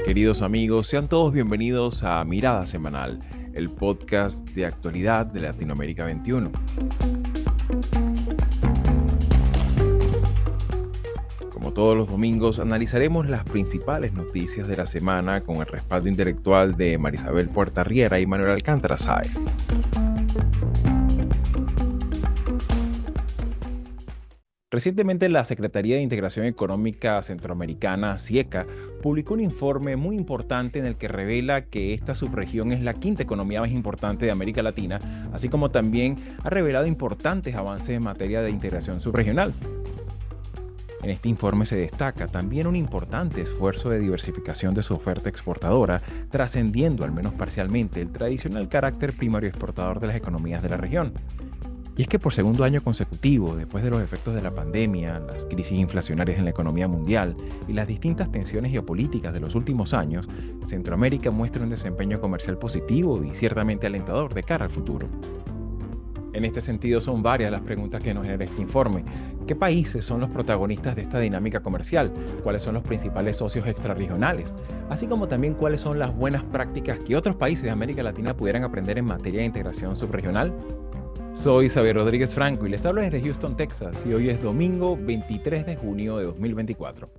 Queridos amigos, sean todos bienvenidos a Mirada Semanal, el podcast de actualidad de Latinoamérica 21. Como todos los domingos, analizaremos las principales noticias de la semana con el respaldo intelectual de Marisabel Puertarriera y Manuel Alcántara Sáez. Recientemente, la Secretaría de Integración Económica Centroamericana, SIECA, publicó un informe muy importante en el que revela que esta subregión es la quinta economía más importante de América Latina, así como también ha revelado importantes avances en materia de integración subregional. En este informe se destaca también un importante esfuerzo de diversificación de su oferta exportadora, trascendiendo al menos parcialmente el tradicional carácter primario exportador de las economías de la región. Y es que por segundo año consecutivo, después de los efectos de la pandemia, las crisis inflacionarias en la economía mundial y las distintas tensiones geopolíticas de los últimos años, Centroamérica muestra un desempeño comercial positivo y ciertamente alentador de cara al futuro. En este sentido, son varias las preguntas que nos genera este informe. ¿Qué países son los protagonistas de esta dinámica comercial? ¿Cuáles son los principales socios extrarregionales? Así como también cuáles son las buenas prácticas que otros países de América Latina pudieran aprender en materia de integración subregional. Soy Xavier Rodríguez Franco y les hablo desde Houston, Texas, y hoy es domingo 23 de junio de 2024.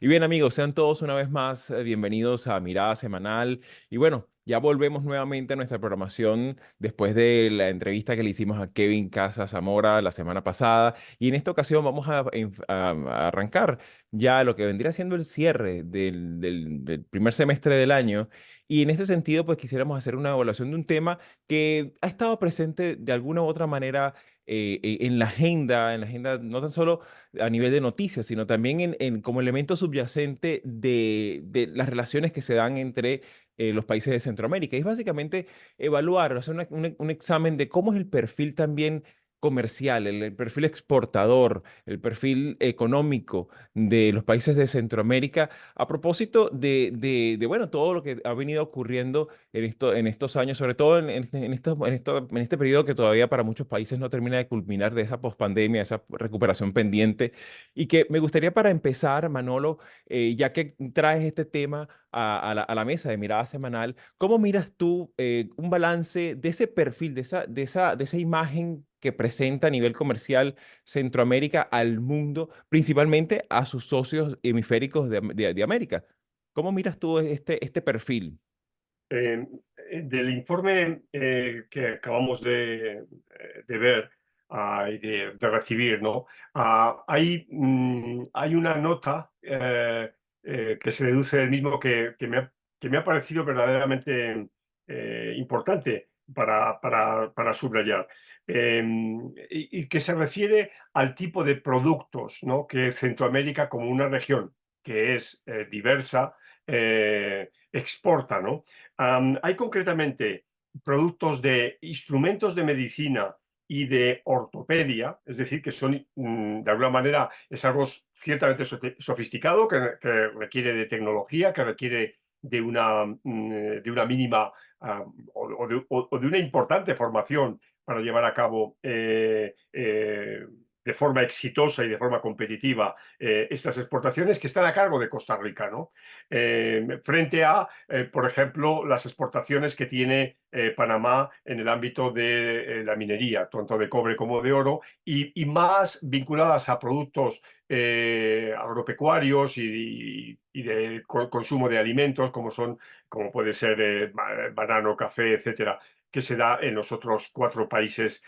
Y bien, amigos, sean todos una vez más bienvenidos a Mirada Semanal. Y bueno, ya volvemos nuevamente a nuestra programación después de la entrevista que le hicimos a Kevin Casa Zamora la semana pasada. Y en esta ocasión vamos a arrancar ya lo que vendría siendo el cierre del primer semestre del año. Y en este sentido, pues quisiéramos hacer una evaluación de un tema que ha estado presente de alguna u otra manera en la agenda no tan solo a nivel de noticias, sino también como elemento subyacente de las relaciones que se dan entre los países de Centroamérica. Y es básicamente evaluar, hacer un examen de cómo es el perfil también comercial, el perfil exportador, el perfil económico de los países de Centroamérica a propósito bueno, todo lo que ha venido ocurriendo en estos años, sobre todo en este periodo que todavía para muchos países no termina de culminar de esa pospandemia, esa recuperación pendiente. Y que me gustaría para empezar, Manolo, ya que traes este tema a la mesa de Mirada Semanal, ¿cómo miras tú un balance de ese perfil, de esa imagen que presenta a nivel comercial Centroamérica al mundo, principalmente a sus socios hemisféricos de América? ¿Cómo miras tú este perfil? Eh, Del informe que acabamos de ver y de recibir, ¿no? Hay una nota que se deduce del mismo que me ha parecido verdaderamente importante para subrayar. Y que se refiere al tipo de productos, ¿no?, que Centroamérica, como una región que es diversa, exporta, ¿no? Hay concretamente productos de instrumentos de medicina y de ortopedia, es decir, que son, de alguna manera, es algo ciertamente sofisticado, que requiere de tecnología, que requiere de una mínima o de una importante formación para llevar a cabo de forma exitosa y de forma competitiva estas exportaciones, que están a cargo de Costa Rica, ¿no? Frente a, por ejemplo, las exportaciones que tiene Panamá en el ámbito de la minería, tanto de cobre como de oro, y más vinculadas a productos agropecuarios y de consumo de alimentos, como puede ser banano, café, etcétera, que se da en los otros 4 países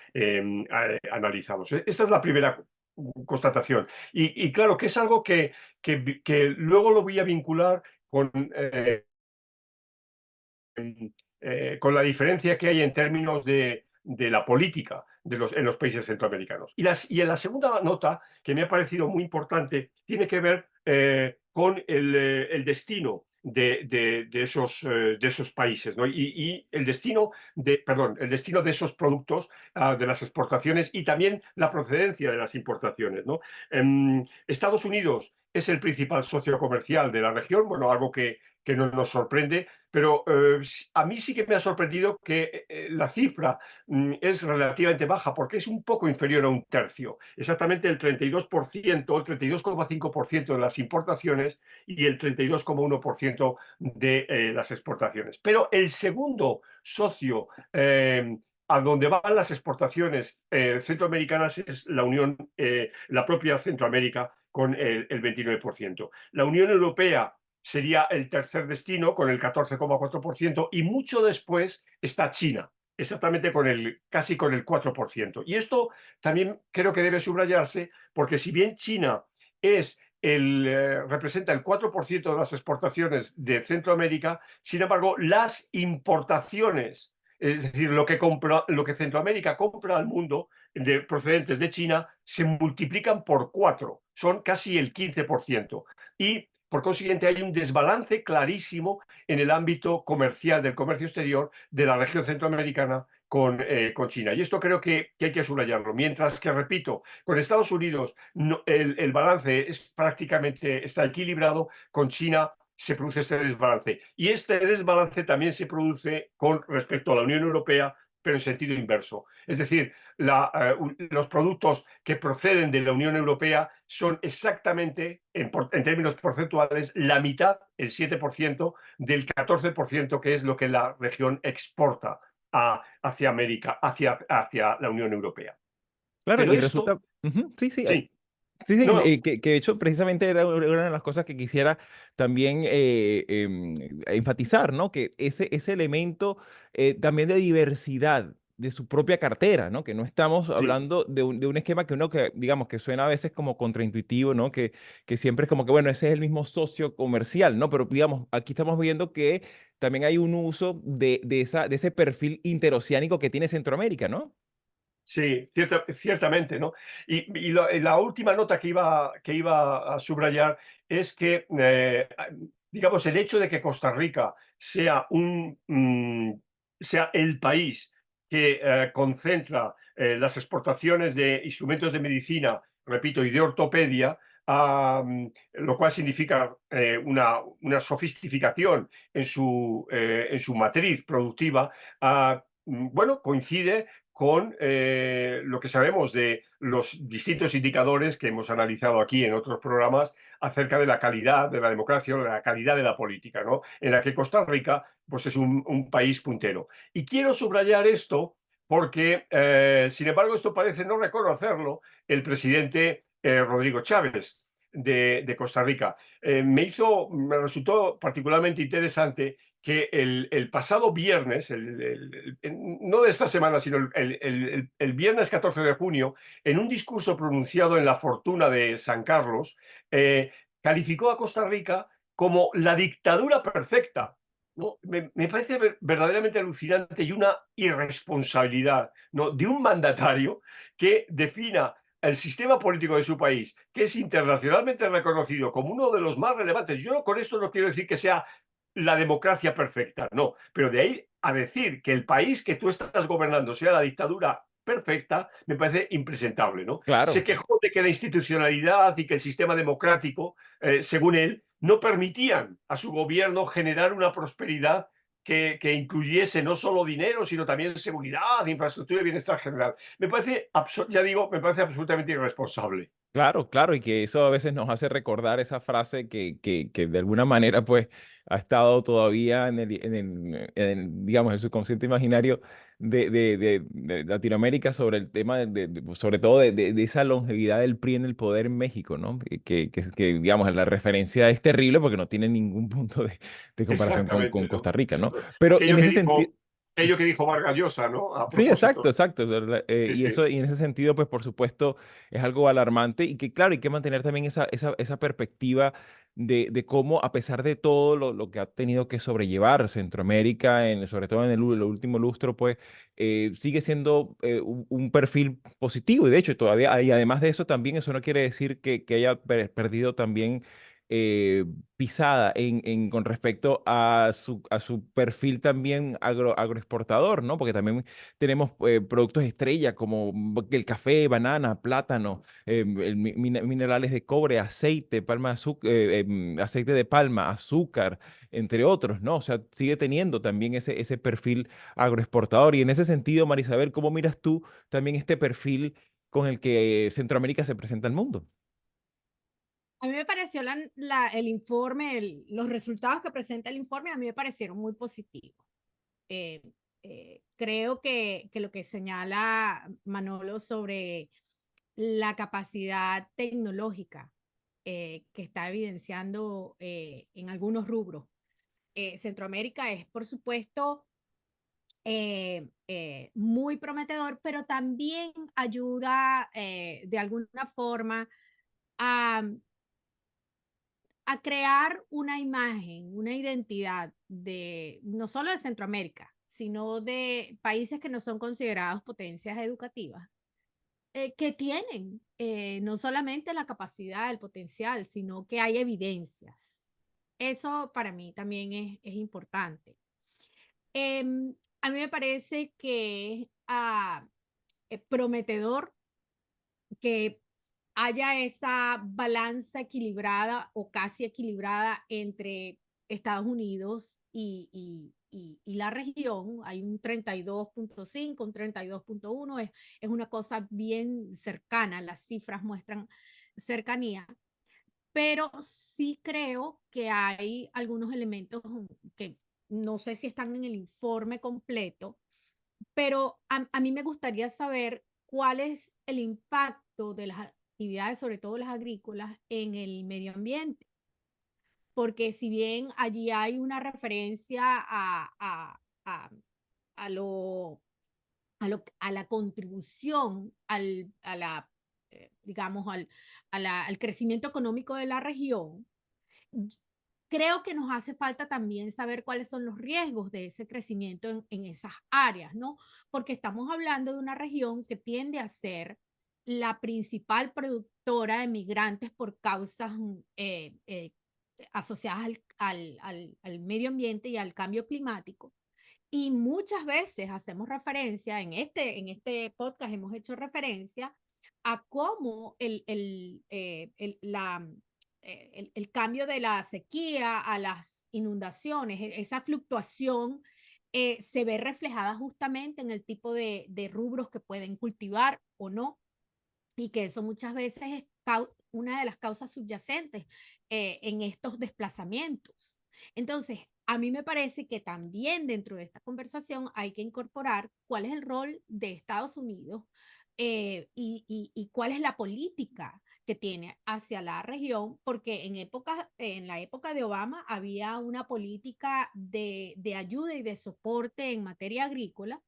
analizados. Esta es la primera constatación. Y claro, que es algo que luego lo voy a vincular con la diferencia que hay en términos de la política en los países centroamericanos. Y en la segunda nota, que me ha parecido muy importante, tiene que ver con el destino de esos países, ¿no? Y el destino de esos productos, de las exportaciones, y también la procedencia de las importaciones, ¿no? Estados Unidos es el principal socio comercial de la región, bueno, algo que no nos sorprende, pero a mí sí que me ha sorprendido que la cifra es relativamente baja, porque es un poco inferior a un tercio. Exactamente el 32%, el 32,5% de las importaciones y el 32,1% de las exportaciones. Pero el segundo socio a donde van las exportaciones centroamericanas es la propia Centroamérica con el 29%. La Unión Europea sería el tercer destino con el 14,4% y mucho después está China, exactamente casi con el 4%. Y esto también creo que debe subrayarse porque si bien China representa el 4% de las exportaciones de Centroamérica, sin embargo, las importaciones, es decir, lo que Centroamérica compra al mundo procedentes de China, se multiplican por 4, son casi el 15%. Y por consiguiente, hay un desbalance clarísimo en el ámbito comercial, del comercio exterior de la región centroamericana con China. Y esto creo que hay que subrayarlo. Mientras que, repito, con Estados Unidos el balance está equilibrado, con China se produce este desbalance. Y este desbalance también se produce con respecto a la Unión Europea, pero en sentido inverso. Es decir, los productos que proceden de la Unión Europea son exactamente, en términos porcentuales, la mitad, el 7%, del 14% que es lo que la región exporta hacia América, hacia la Unión Europea. Claro, Pero y esto, resulta, ujú, sí, sí, sí, sí, sí, no, que de hecho precisamente era una de las cosas que quisiera también enfatizar, ¿no? Que ese elemento también de diversidad de su propia cartera, ¿no? Que no estamos sí, hablando de un esquema que uno que, digamos, que suena a veces como contraintuitivo, ¿no? Que siempre es como que, bueno, ese es el mismo socio comercial, ¿no? Pero digamos, aquí estamos viendo que también hay un uso de ese perfil interoceánico que tiene Centroamérica, ¿no? sí, ciertamente, ¿no? Y la última nota que iba a subrayar es que, digamos, el hecho de que Costa Rica sea el país que concentra las exportaciones de instrumentos de medicina, repito, y de ortopedia, lo cual significa una sofisticación en su matriz productiva, bueno, coincide con lo que sabemos de los distintos indicadores que hemos analizado aquí en otros programas acerca de la calidad de la democracia o de la calidad de la política, ¿no? En la que Costa Rica pues, es un país puntero. Y quiero subrayar esto porque, sin embargo, esto parece no reconocerlo el presidente Rodrigo Chávez de Costa Rica. Me resultó particularmente interesante que el pasado viernes, no de esta semana, sino el viernes 14 de junio, en un discurso pronunciado en la Fortuna de San Carlos, calificó a Costa Rica como la dictadura perfecta, ¿no? Me parece verdaderamente alucinante y una irresponsabilidad, ¿no? De un mandatario que defina el sistema político de su país, que es internacionalmente reconocido como uno de los más relevantes. Yo con esto no quiero decir que sea la democracia perfecta, no, pero de ahí a decir que el país que tú estás gobernando sea la dictadura perfecta, me parece impresentable, ¿no? Se Claro. quejó de que la institucionalidad y que el sistema democrático, según él, no permitían a su gobierno generar una prosperidad que incluyese no solo dinero, sino también seguridad, infraestructura y bienestar general. Ya digo, me parece absolutamente irresponsable. Claro, claro, y que eso a veces nos hace recordar esa frase que de alguna manera pues ha estado todavía digamos, el subconsciente imaginario de Latinoamérica sobre el tema, sobre todo de esa longevidad del PRI en el poder en México, ¿no? Digamos, la referencia es terrible porque no tiene ningún punto de comparación con Exactamente, ¿no? Costa Rica, ¿no? Exacto. Pero en Aquello que ese sentido... dijo, aquello que dijo Vargas Llosa, ¿no? A Sí, exacto, propósito. exacto. ¿Verdad? Sí, Y sí. eso, y en ese sentido, pues por supuesto, es algo alarmante y que, claro, hay que mantener también esa perspectiva de cómo, a pesar de todo lo que ha tenido que sobrellevar Centroamérica, sobre todo en el último lustro, pues sigue siendo un perfil positivo. Y de hecho, todavía, y además de eso, también eso no quiere decir que haya perdido también eh, pisada con respecto a su perfil también agroexportador, ¿no? Porque también tenemos productos estrella como el café, banana, plátano, minerales de cobre, aceite, aceite de palma, azúcar, entre otros, ¿no? O sea, sigue teniendo también ese perfil agroexportador. Y en ese sentido, Marisabel, ¿cómo miras tú también este perfil con el que Centroamérica se presenta al mundo? A mí me pareció el informe, los resultados que presenta el informe, a mí me parecieron muy positivos. Eh, Creo que lo que señala Manolo sobre la capacidad tecnológica que está evidenciando en algunos rubros. Centroamérica es, por supuesto, muy prometedor, pero también ayuda de alguna forma a, a crear una imagen, una identidad de no solo de Centroamérica, sino de países que no son considerados potencias educativas, que tienen no solamente la capacidad, el potencial, sino que hay evidencias. Eso para mí también es importante. A mí me parece que prometedor que haya esa balanza equilibrada o casi equilibrada entre Estados Unidos y la región. Hay un 32.5, un 32.1, es una cosa bien cercana, las cifras muestran cercanía, pero sí creo que hay algunos elementos que no sé si están en el informe completo, pero a mí me gustaría saber cuál es el impacto de las actividades, sobre todo las agrícolas, en el medio ambiente. Porque si bien allí hay una referencia a, a lo, a la contribución, digamos, al crecimiento económico de la región, creo que nos hace falta también saber cuáles son los riesgos de ese crecimiento en esas áreas, ¿no? Porque estamos hablando de una región que tiende a ser la principal productora de migrantes por causas asociadas al medio ambiente y al cambio climático. Y muchas veces hacemos referencia, en este podcast hemos hecho referencia a cómo el cambio de la sequía a las inundaciones, esa fluctuación se ve reflejada justamente en el tipo de rubros que pueden cultivar o no, y que eso muchas veces es una de las causas subyacentes en estos desplazamientos. Entonces, a mí me parece que también dentro de esta conversación hay que incorporar cuál es el rol de Estados Unidos y cuál es la política que tiene hacia la región, porque en la época de Obama había una política de ayuda y de soporte en materia agrícola,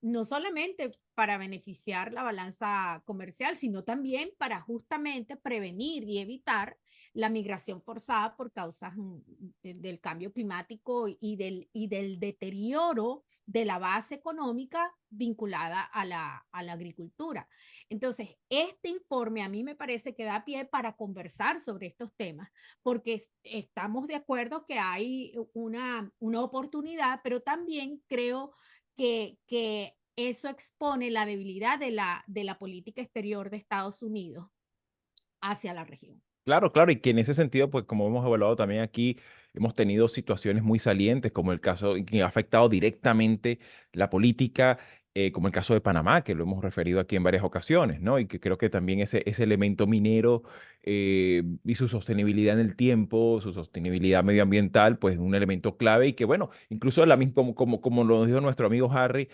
no solamente para beneficiar la balanza comercial, sino también para justamente prevenir y evitar la migración forzada por causas del cambio climático y del deterioro de la base económica vinculada a la agricultura. Entonces, este informe a mí me parece que da pie para conversar sobre estos temas, porque estamos de acuerdo que hay una oportunidad, pero también creo que eso expone la debilidad de la política exterior de Estados Unidos hacia la región. Claro, claro, y que en ese sentido, pues como hemos evaluado también aquí, hemos tenido situaciones muy salientes, como el caso que ha afectado directamente la política, como el caso de Panamá, que lo hemos referido aquí en varias ocasiones, ¿no? Y que creo que también ese elemento minero y su sostenibilidad en el tiempo, su sostenibilidad medioambiental, pues es un elemento clave y que, bueno, incluso como lo dijo nuestro amigo Harry,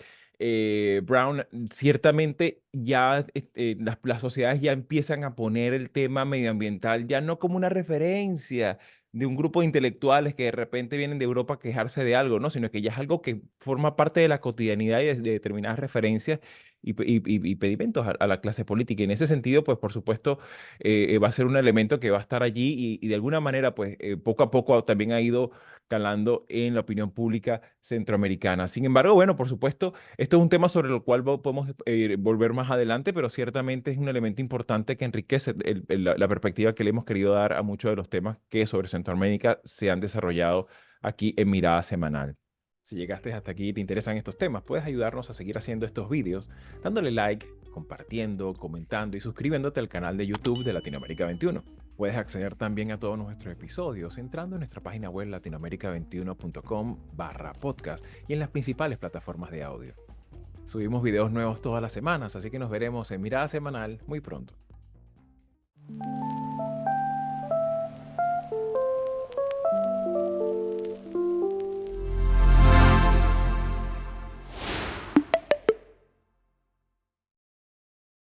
Brown, ciertamente ya las sociedades ya empiezan a poner el tema medioambiental ya no como una referencia de un grupo de intelectuales que de repente vienen de Europa a quejarse de algo, ¿no? Sino que ya es algo que forma parte de la cotidianidad y de determinadas referencias impedimentos a la clase política. Y en ese sentido, pues por supuesto, va a ser un elemento que va a estar allí y de alguna manera, pues poco a poco también ha ido calando en la opinión pública centroamericana. Sin embargo, bueno, por supuesto, esto es un tema sobre el cual podemos volver más adelante, pero ciertamente es un elemento importante que enriquece la perspectiva que le hemos querido dar a muchos de los temas que sobre Centroamérica se han desarrollado aquí en Mirada Semanal. Si llegaste hasta aquí y te interesan estos temas, puedes ayudarnos a seguir haciendo estos vídeos dándole like, compartiendo, comentando y suscribiéndote al canal de YouTube de Latinoamérica 21. Puedes acceder también a todos nuestros episodios entrando en nuestra página web latinoamerica21.com/podcast y en las principales plataformas de audio. Subimos videos nuevos todas las semanas, así que nos veremos en Mirada Semanal muy pronto.